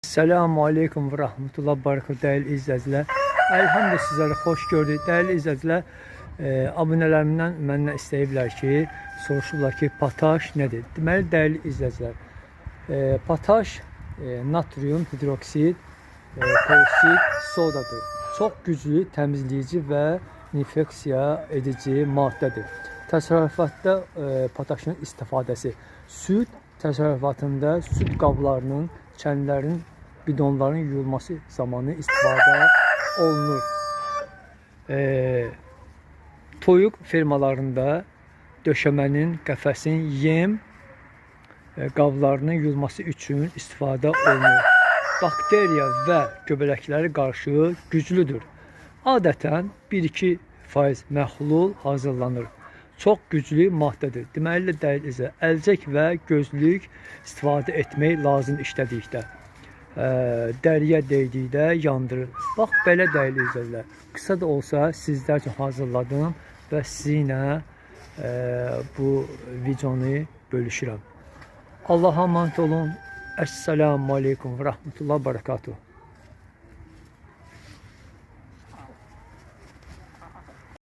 Selamun Aleyküm ve Rahmetullah Barakatuhu değerli izləyicilər. Elhamdülillah sizləri xoş gördük. Değerli izləyicilər, abunələrimdən məndən istəyiblər ki, soruşurlar ki, potaş nədir? Deməli, değerli izləyicilər, potaş natrium hidroksid, klorsid sodadır. Çox güclü təmizləyici və infeksiya edici maddədir. Təsərrüfatda potaşın istifadəsi süd təsərrüfatında süd qablarının, kənlərin, bidonların yuyulması zamanı istifadə olunur. Toyuq fermalarında döşəmənin, qəfəsin, yem qablarının yuyulması üçün istifadə olunur. Bakteriya və göbələkləri qarşı güclüdür. Adətən 1-2% məhlul hazırlanır. Çox güclü maddədir. Deməli, dəyərli izləyicilər, əlcək və gözlük istifadə etmək lazım işlədikdə. Dəriyə dəydikdə yandırır. Bax, belə dəyərli izləyicilər. Qısa da olsa sizlər üçün hazırladım və sizinlə bu videonu bölüşürəm. Allah'a emanet olun. Esselamu Aleyküm ve Rahmetullah Barakatuhu.